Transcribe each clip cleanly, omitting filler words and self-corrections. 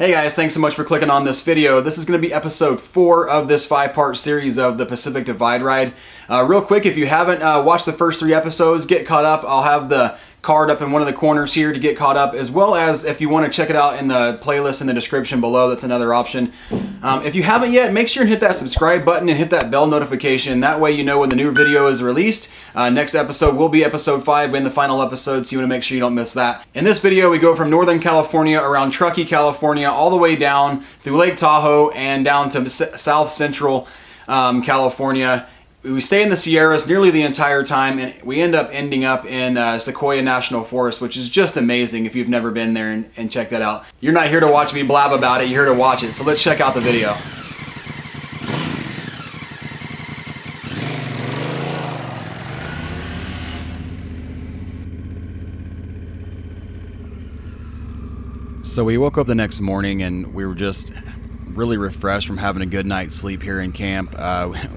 Hey guys, thanks so much for clicking on this video. This is going to be episode 4 of this 5-part series of the Pacific Divide ride. Real quick, if you haven't watched the first 3 episodes, get caught up. I'll have the card up in one of the corners here to get caught up, as well as if you want to check it out in the playlist in the description below, that's another option. If you haven't yet, make sure and hit that subscribe button and hit that bell notification. That way you know when the new video is released. Next episode will be episode 5 and the final episode, so you want to make sure you don't miss that. In this video, we go from Northern California around Truckee, California, all the way down through Lake Tahoe and down to South Central California. We stay in the Sierras nearly the entire time, and we end up ending up in Sequoia National Forest, which is just amazing if you've never been there and check that out. You're not here to watch me blab about it, you're here to watch it. So let's check out the video. So we woke up the next morning and we were just really refreshed from having a good night's sleep here in camp.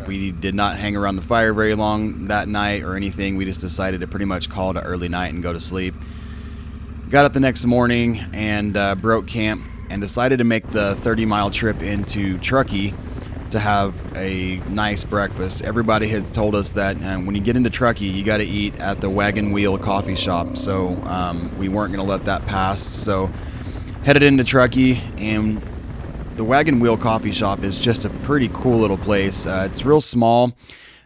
We did not hang around the fire very long that night or anything. We just decided to pretty much call it an early night and go to sleep. Got up the next morning and broke camp and decided to make the 30-mile trip into Truckee to have a nice breakfast. Everybody has told us that when you get into Truckee, you got to eat at the Wagon Wheel coffee shop. So we weren't going to let that pass. So headed into Truckee, and the Wagon Wheel Coffee Shop is just a pretty cool little place. It's real small.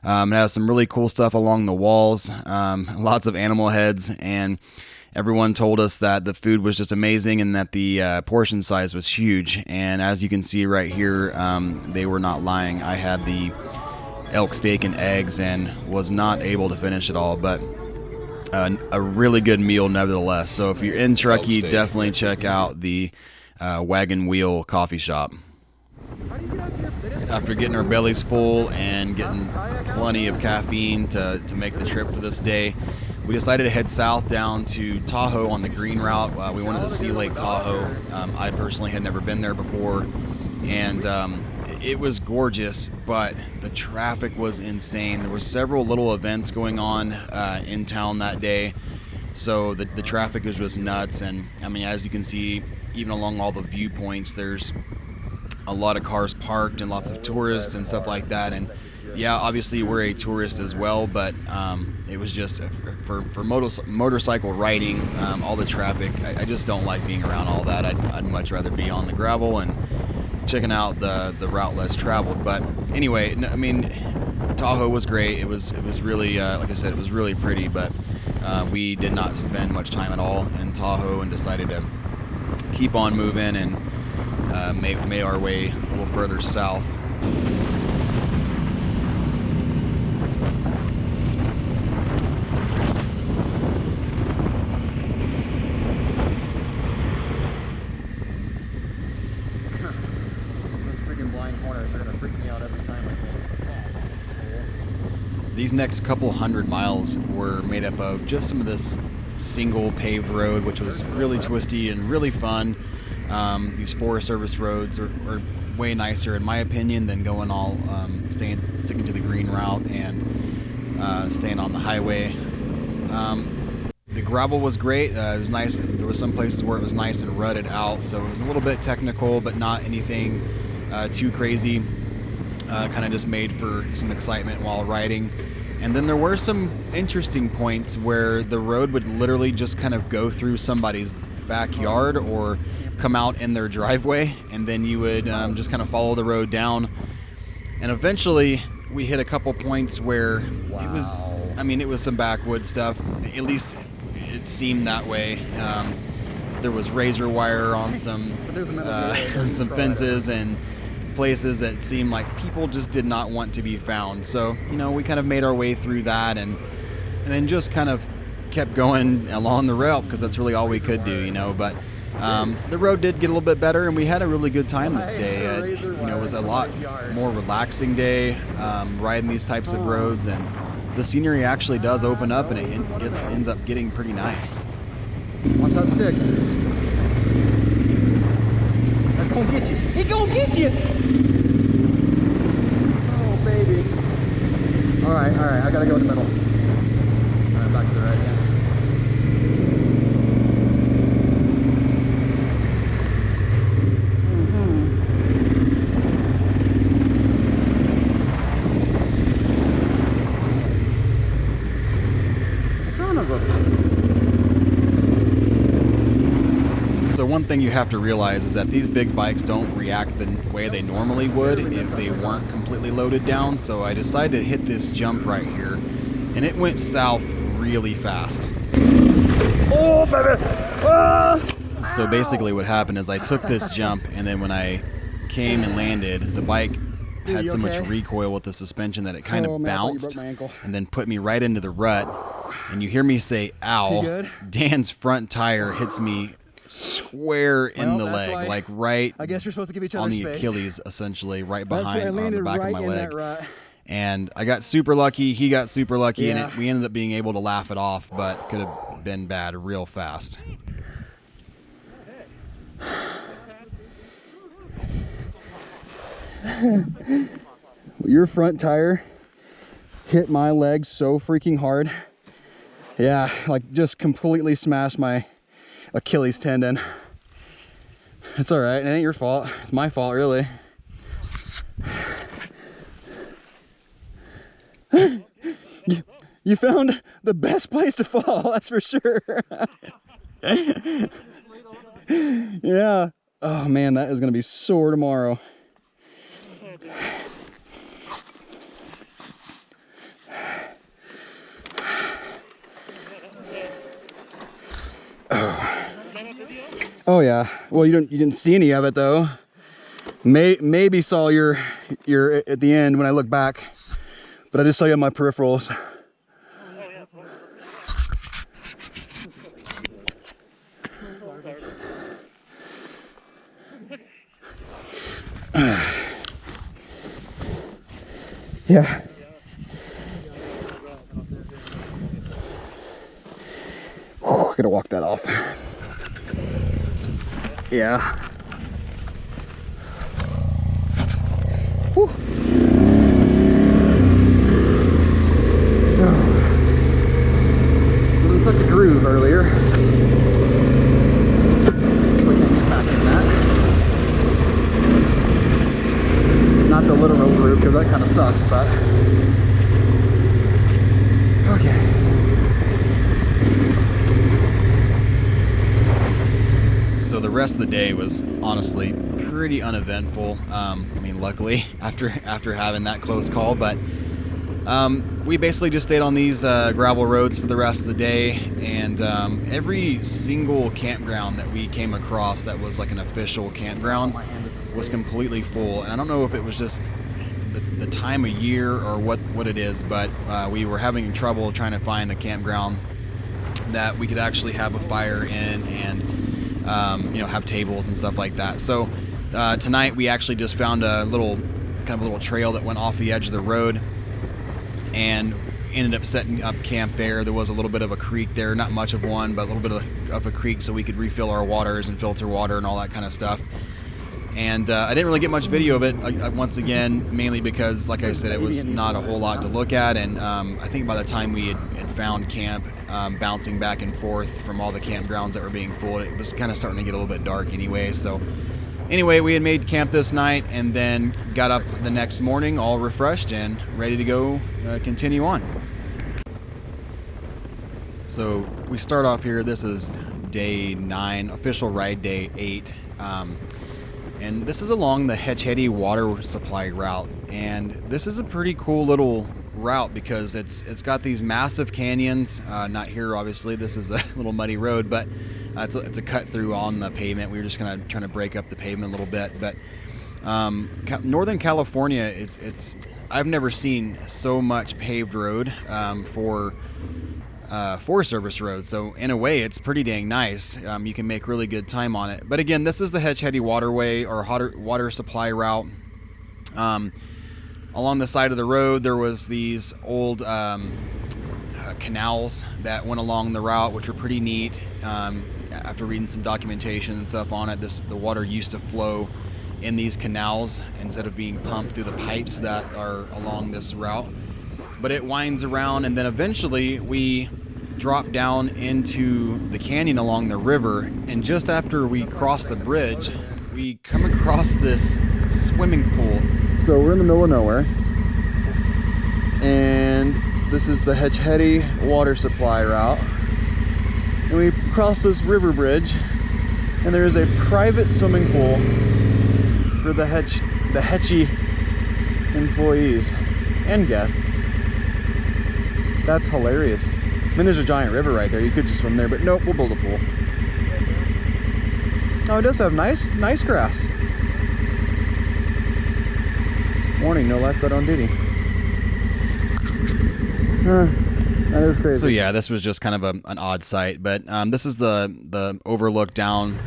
It has some really cool stuff along the walls, lots of animal heads, and everyone told us that the food was just amazing and that the portion size was huge. And as you can see right here, they were not lying. I had the elk steak and eggs and was not able to finish it all, but a really good meal nevertheless. So if you're in Truckee, definitely check out the Wagon Wheel Coffee Shop. After getting our bellies full and getting plenty of caffeine to make the trip for this day, we decided to head south down to Tahoe on the green route. We wanted to see Lake Tahoe. I personally had never been there before, and it was gorgeous, but the traffic was insane. There were several little events going on in town that day, so the traffic was just nuts. And I mean, as you can see, even along all the viewpoints, there's a lot of cars parked and lots of tourists and stuff like that. And yeah, obviously we're a tourist as well, but it was just for motorcycle riding, all the traffic. I just don't like being around all that. I'd much rather be on the gravel and checking out the route less traveled. But anyway, I mean, Tahoe was great. It was really, like I said, it was really pretty, but we did not spend much time at all in Tahoe and decided to keep on moving and made our way a little further south. These next couple 100 miles were made up of just some of this single paved road, which was really twisty and really fun. These Forest Service roads are way nicer, in my opinion, than going all sticking to the green route and staying on the highway. The gravel was great. It was nice. There were some places where it was nice and rutted out, so it was a little bit technical, but not anything too crazy. Kind of just made for some excitement while riding. And then there were some interesting points where the road would literally just kind of go through somebody's backyard or come out in their driveway, and then you would just kind of follow the road down. And eventually we hit a couple points where it was, I mean, it was some backwoods stuff. At least it seemed that way. There was razor wire on some fences and places that seemed like people just did not want to be found. So, you know, we kind of made our way through that and then just kind of kept going along the route because that's really all we could do, you know. But the road did get a little bit better and we had a really good time this day. You know, it was a lot more relaxing day riding these types of roads, and the scenery actually does open up and it ends up getting pretty nice. Watch that stick. That's gonna get you. He gonna get you. Oh baby. All right. I gotta go in the middle. All right, back to the right again. one thing you have to realize is that these big bikes don't react the way they normally would if they weren't completely loaded down. So I decided to hit this jump right here, and it went south really fast. Oh, baby! Ah! So basically what happened is I took this jump, and then when I came and landed, the bike had so much recoil with the suspension that it kind of bounced and then put me right into the rut. And you hear me say, ow. Dan's front tire hits me square in the leg, like right I guess you're supposed to give each other on the space. Achilles, essentially, right behind on the back right of my leg. Rut. And I got super lucky, he got super lucky, and we ended up being able to laugh it off, but could have been bad real fast. Your front tire hit my leg so freaking hard. Yeah, like just completely smashed my Achilles tendon. It's all right, it ain't your fault. It's my fault, really. You found the best place to fall, that's for sure. Yeah. Oh man, that is gonna be sore tomorrow. Oh yeah. Well, you didn't see any of it though. Maybe saw your at the end when I look back, but I just saw you on my peripherals. Yeah. Oh, I gotta walk that off. Yeah. Whew. Was in such a groove earlier. We can't get back in that. Not the literal groove because that kind of sucks, but okay. So the rest of the day was honestly pretty uneventful. I mean, luckily after having that close call, but we basically just stayed on these gravel roads for the rest of the day, and every single campground that we came across that was like an official campground was completely full. And I don't know if it was just the time of year or what it is, but we were having trouble trying to find a campground that we could actually have a fire in and have tables and stuff like that. So tonight we actually just found a little trail that went off the edge of the road and ended up setting up camp there. There was a little bit of a creek there, not much of one, but a little bit of a creek, so we could refill our waters and filter water and all that kind of stuff. And I didn't really get much video of it, once again, mainly because, like I said, it was not a whole lot to look at. And I think by the time we had found camp, bouncing back and forth from all the campgrounds that were being full, it was kind of starting to get a little bit dark anyway. So anyway, we had made camp this night and then got up the next morning all refreshed and ready to go continue on. So we start off here. This is day 9, official ride day 8. And this is along the Hetch-Hetty water supply route, and this is a pretty cool little route because it's got these massive canyons. Not here, obviously. This is a little muddy road, but it's a cut through on the pavement. We were just kind of trying to break up the pavement a little bit. But Northern California, it's I've never seen so much paved road for Forest Service road. So in a way, it's pretty dang nice. You can make really good time on it. But again, this is the Hetch-Hetty waterway or water supply route. Along the side of the road, there was these old canals that went along the route, which were pretty neat. After reading some documentation and stuff on it, the water used to flow in these canals instead of being pumped through the pipes that are along this route. But it winds around, and then eventually we drop down into the canyon along the river, and just after we cross the bridge, we come across this swimming pool. So we're in the middle of nowhere, and this is the Hetch-Hetty water supply route, and we cross this river bridge, And there is a private swimming pool for the Hetchy employees and guests. That's hilarious. I mean, there's a giant river right there. You could just swim there, but nope, we'll build a pool. Oh, it does have nice grass. Warning, no lifeguard on duty. That is crazy. So yeah, this was just kind of an odd sight, but this is the overlook down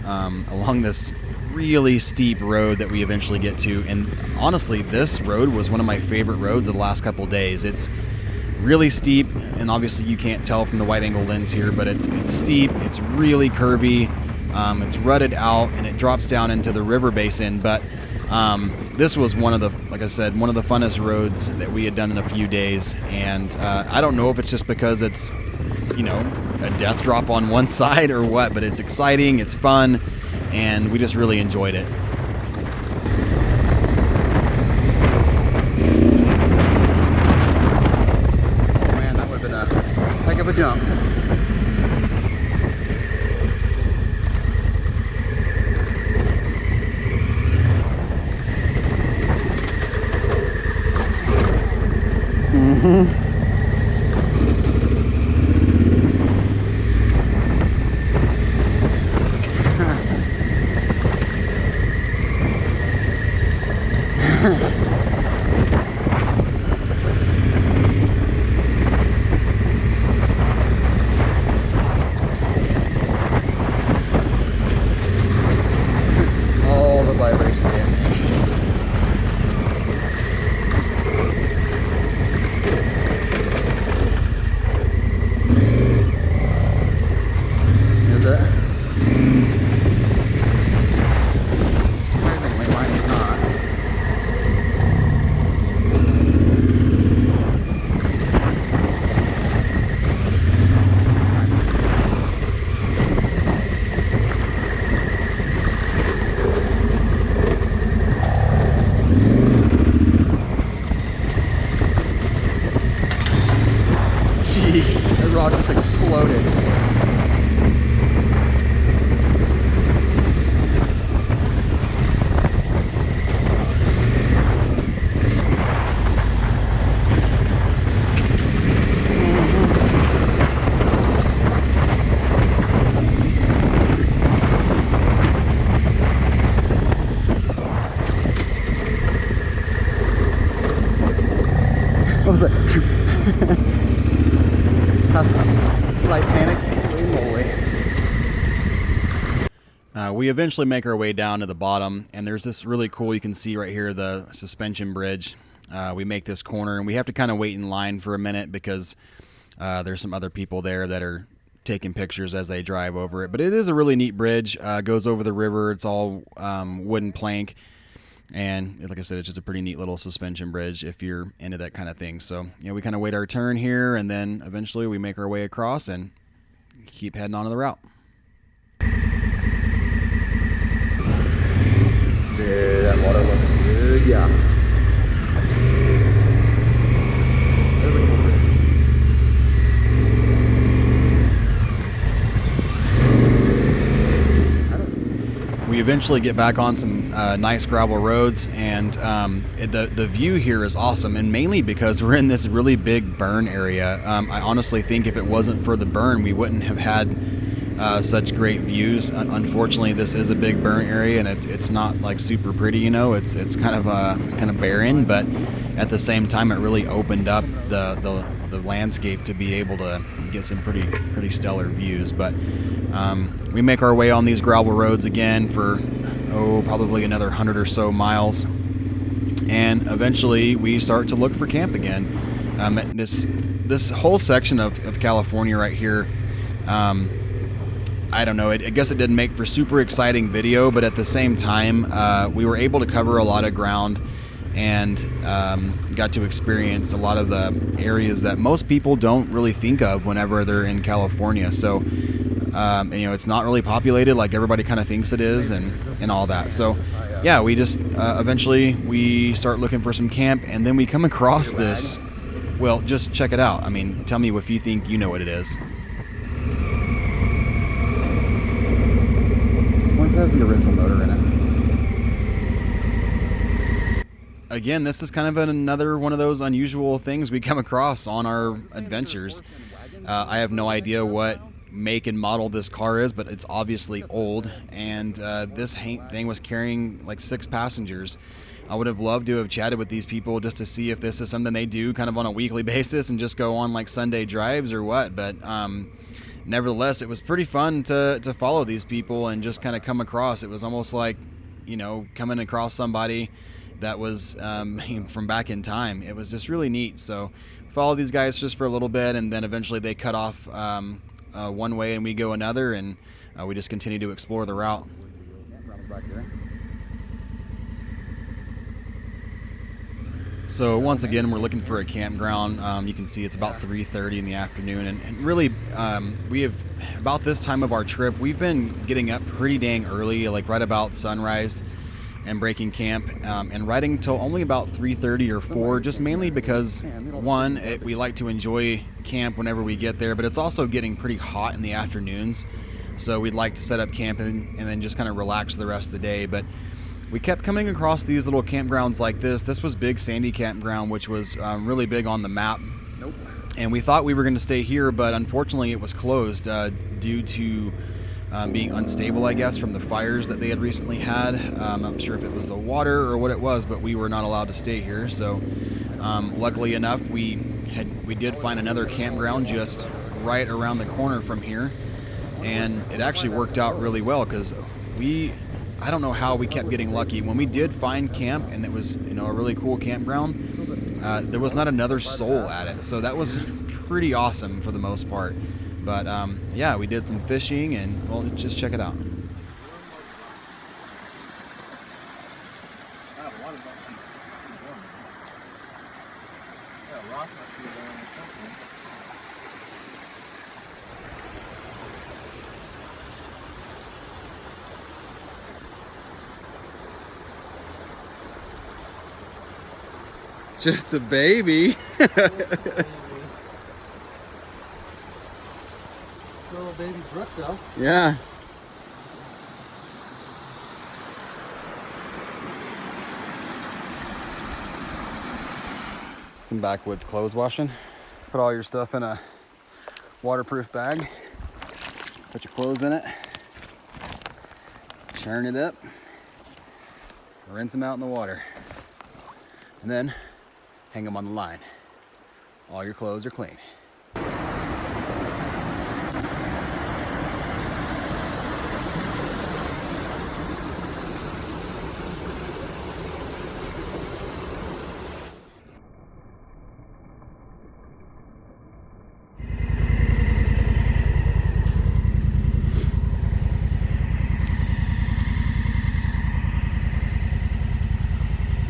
along this really steep road that we eventually get to. And honestly, this road was one of my favorite roads of the last couple of days. It's really steep, and obviously you can't tell from the wide angle lens here, but it's steep, it's really curvy, it's rutted out, and it drops down into the river basin. But this was one of the, like I said, one of the funnest roads that we had done in a few days. And I don't know if it's just because it's, you know, a death drop on one side or what, but it's exciting, it's fun, and we just really enjoyed it. Oh man, that would have been a heck of a jump. All the vibration damage. Is it? Surprisingly, mine is not. Jeez, that rock just exploded. What was that? That's a slight panic. Holy moly. We eventually make our way down to the bottom, and there's this really cool, you can see right here, the suspension bridge. We make this corner, and we have to kind of wait in line for a minute because there's some other people there that are taking pictures as they drive over it. But it is a really neat bridge. Goes over the river. It's all wooden plank. And like I said, it's just a pretty neat little suspension bridge if you're into that kind of thing. So, you know, we kind of wait our turn here, and then eventually we make our way across and keep heading on to the route. Dude, that water looks good, yeah. We eventually get back on some nice gravel roads, and the view here is awesome, and mainly because we're in this really big burn area. I honestly think if it wasn't for the burn, we wouldn't have had such great views. Unfortunately, this is a big burn area, and it's not like super pretty, you know. It's kind of barren, but at the same time, it really opened up the landscape to be able to get some pretty stellar views. But we make our way on these gravel roads again for probably another 100 or so miles, and eventually we start to look for camp again. This whole section of California right here, I don't know, I guess it didn't make for super exciting video, but at the same time, we were able to cover a lot of ground and got to experience a lot of the areas that most people don't really think of whenever they're in California. So, you know, it's not really populated like everybody kind of thinks it is, and all that. So, yeah, we just eventually we start looking for some camp, and then we come across this. Well, just check it out. I mean, tell me if you think you know what it is. has the original motor in it. Again, this is kind of another one of those unusual things we come across on our adventures. I have no idea what make and model this car is, but it's obviously old, and this thing was carrying like 6 passengers. I would have loved to have chatted with these people just to see if this is something they do kind of on a weekly basis and just go on like Sunday drives or what, but nevertheless, it was pretty fun to follow these people and just kind of come across. It was almost like, you know, coming across somebody that was from back in time. It was just really neat. So follow these guys just for a little bit, and then eventually they cut off one way and we go another, and we just continue to explore the route. So once again, we're looking for a campground. You can see it's about 3:30 in the afternoon, and really we have, about this time of our trip, we've been getting up pretty dang early, like right about sunrise, and breaking camp, and riding till only about 3:30 or 4, just mainly because, one, we like to enjoy camp whenever we get there, but it's also getting pretty hot in the afternoons, so we'd like to set up camp and then just kind of relax the rest of the day. But we kept coming across these little campgrounds like this. This was Big Sandy Campground, which was really big on the map. Nope. And we thought we were going to stay here, but unfortunately it was closed due to being unstable, I guess, from the fires that they had recently had. I'm not sure if it was the water or what it was, but we were not allowed to stay here. So luckily enough, we did find another campground just right around the corner from here, and it actually worked out really well because I don't know how we kept getting lucky. When we did find camp, and it was, you know, a really cool campground, there was not another soul at it. So that was pretty awesome for the most part. But yeah, we did some fishing, and well, just check it out. Just a baby. Little baby brook though. Yeah. Some backwoods clothes washing. Put all your stuff in a waterproof bag. Put your clothes in it. Churn it up. Rinse them out in the water. And then hang them on the line. All your clothes are clean.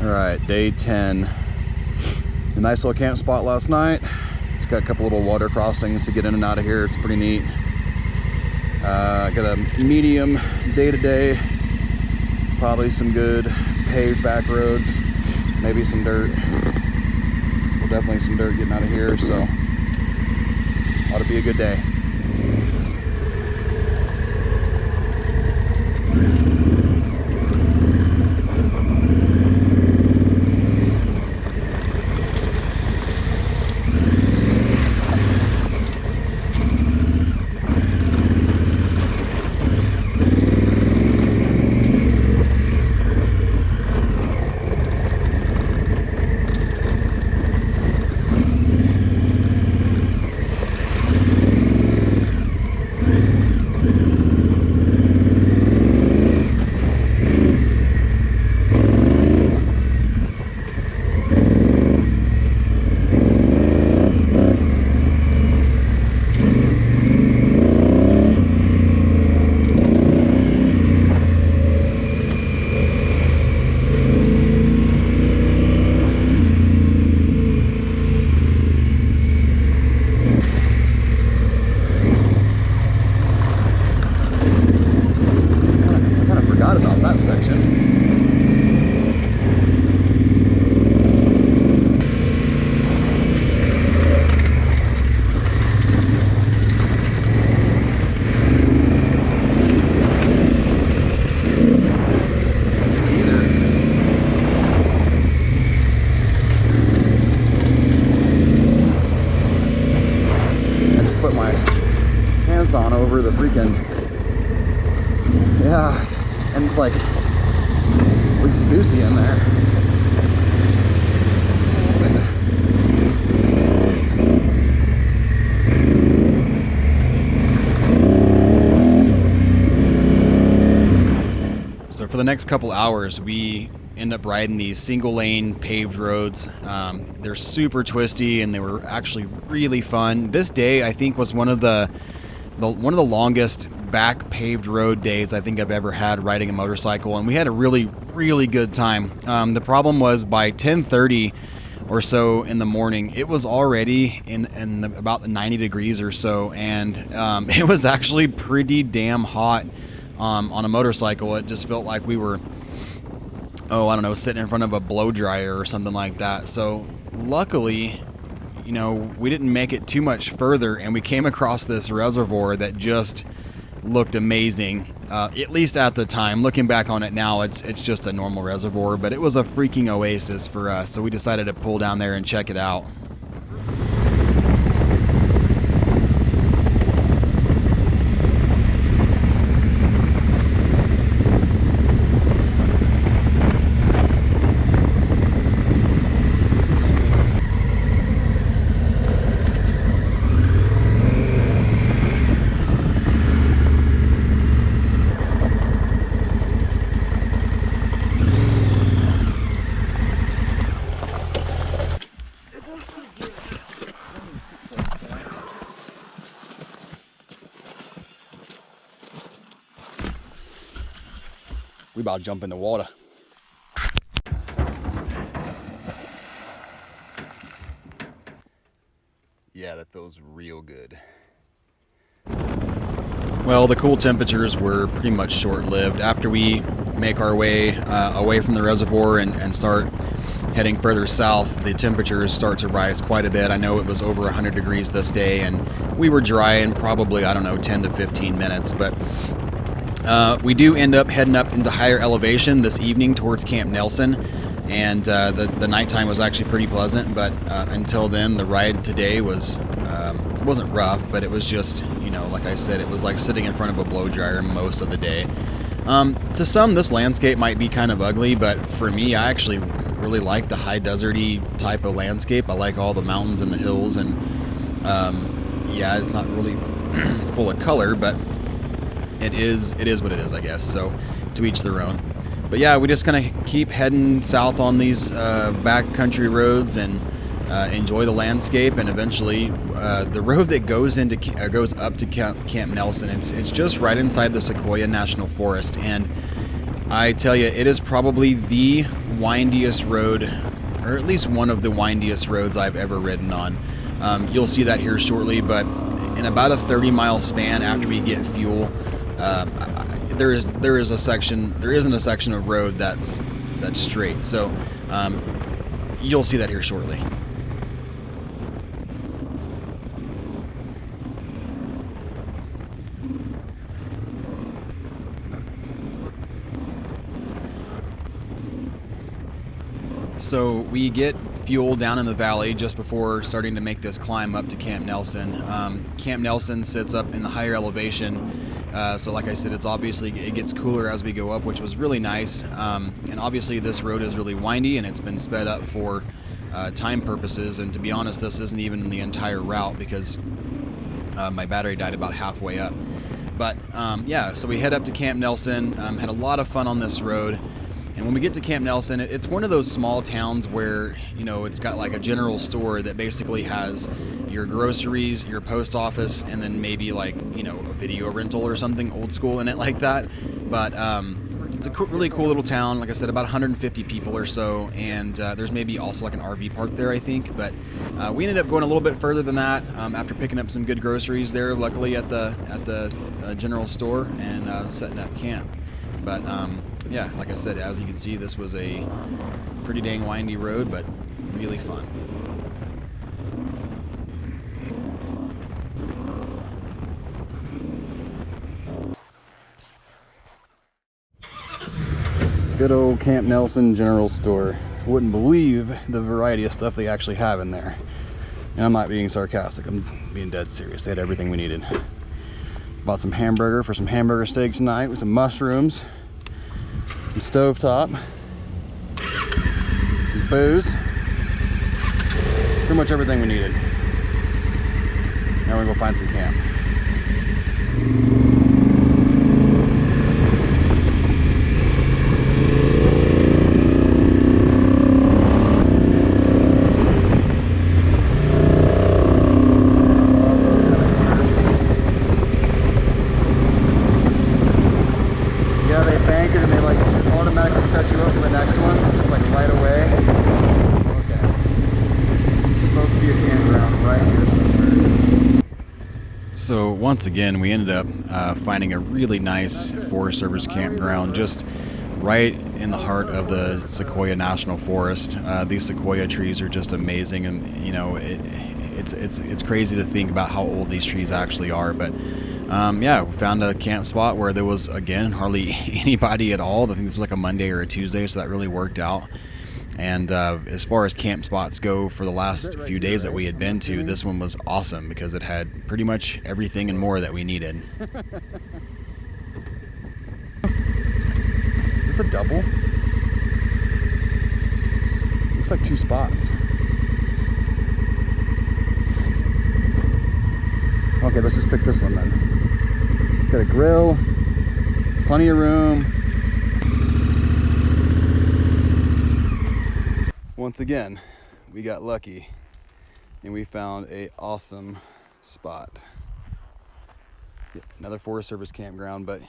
All right, day 10. A nice little camp spot last night. It's got a couple little water crossings to get in and out of here. It's pretty neat. Got a medium day to day. Probably some good paved back roads. Maybe some dirt. Well, definitely some dirt getting out of here, so ought to be a good day. freaking, yeah, and it's like loosey-goosey in there. So for the next couple hours, we end up riding these single lane paved roads. They're super twisty and they were actually really fun. This day I think was one of the longest back paved road days I think I've ever had riding a motorcycle, and we had a really good time. The problem was by 10:30 or so in the morning, it was already in about 90 degrees or so, and it was actually pretty damn hot on a motorcycle. It just felt like we were, oh, I don't know, sitting in front of a blow dryer or something like that. So luckily, you know, we didn't make it too much further, and we came across this reservoir that just looked amazing, at least at the time. Looking back on it now, it's just a normal reservoir, but it was a freaking oasis for us, so we decided to pull down there and check it out. We about to jump in the water. Yeah, that feels real good. Well, the cool temperatures were pretty much short-lived. After we make our way away from the reservoir and start heading further south, the temperatures start to rise quite a bit. I know it was over 100 degrees this day, and we were dry in probably, I don't know, 10 to 15 minutes, but we do end up heading up into higher elevation this evening towards Camp Nelson, and the nighttime was actually pretty pleasant, but until then, the ride today was, it wasn't rough, but it was just, you know, like I said, it was like sitting in front of a blow dryer most of the day. To some, this landscape might be kind of ugly, but for me, I actually really like the high deserty type of landscape. I like all the mountains and the hills, and yeah, it's not really full of color, but it is what it is, I guess. So to each their own. But yeah, we just kind of keep heading south on these backcountry roads and enjoy the landscape, and eventually the road that goes up to Camp Nelson, it's just right inside the Sequoia National Forest, and I tell you, it is probably the windiest road, or at least one of the windiest roads I've ever ridden on. You'll see that here shortly, but in about a 30-mile span after we get fuel, there isn't a section of road that's straight. So you'll see that here shortly. So we get fuel down in the valley just before starting to make this climb up to Camp Nelson. Camp Nelson sits up in the higher elevation, so like I said, it gets cooler as we go up, which was really nice. And obviously this road is really windy, and it's been sped up for time purposes, and to be honest, this isn't even the entire route because my battery died about halfway up. But yeah, so we head up to Camp Nelson, had a lot of fun on this road. And when we get to Camp Nelson, it's one of those small towns where, you know, it's got like a general store that basically has your groceries, your post office, and then maybe like, you know, a video rental or something old school in it like that. But it's a really cool little town. Like I said, about 150 people or so, and there's maybe also like an RV park there, I think. But we ended up going a little bit further than that after picking up some good groceries there, luckily at the general store, and setting up camp. But yeah, like I said, as you can see, this was a pretty dang windy road, but really fun. Good old Camp Nelson general store. Wouldn't believe the variety of stuff they actually have in there. And I'm not being sarcastic, I'm being dead serious. They had everything we needed. Bought some hamburger for some hamburger steaks tonight with some mushrooms, some stovetop, some booze, pretty much everything we needed. Now we're gonna go find some camp. So once again, we ended up finding a really nice Forest Service campground just right in the heart of the Sequoia National Forest. These sequoia trees are just amazing, and you know it's crazy to think about how old these trees actually are. But yeah, we found a camp spot where there was again hardly anybody at all. I think this was like a Monday or a Tuesday, so that really worked out. And as far as camp spots go for the last few days that we had been to, this one was awesome because it had pretty much everything and more that we needed. Is this a double? Looks like 2 spots. Okay, let's just pick this one then. It's got a grill, plenty of room. Once again, we got lucky and we found a awesome spot. Yeah, another Forest Service campground, but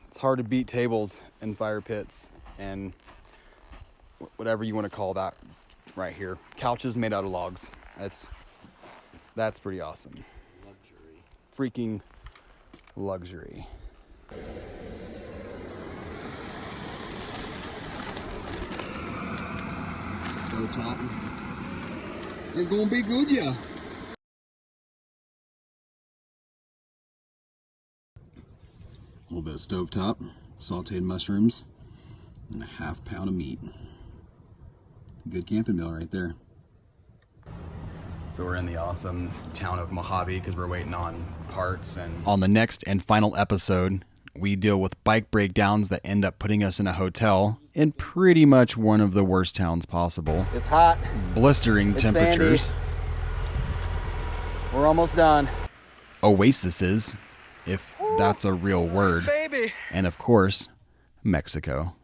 it's hard to beat tables and fire pits and whatever you want to call that right here. Couches made out of logs. That's pretty awesome. Luxury. Freaking luxury. Top. It's gonna be good, yeah. A little bit of stovetop, sauteed mushrooms, and a ½ pound of meat. Good camping meal right there. So we're in the awesome town of Mojave because we're waiting on parts. And on the next and final episode, we deal with bike breakdowns that end up putting us in a hotel in pretty much one of the worst towns possible. It's hot. Blistering it's temperatures. Sandy. We're almost done. Oases, if that's a real word. Baby. And of course, Mexico.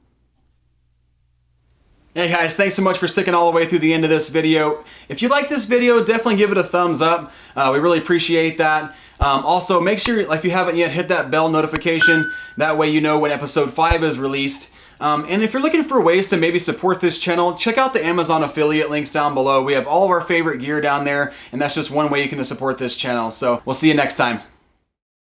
Hey guys, thanks so much for sticking all the way through the end of this video. If you like this video, definitely give it a thumbs up. We really appreciate that. Also, make sure, if you haven't yet, hit that bell notification. That way you know when episode 5 is released. And if you're looking for ways to maybe support this channel, check out the Amazon affiliate links down below. We have all of our favorite gear down there, and that's just one way you can support this channel. So we'll see you next time.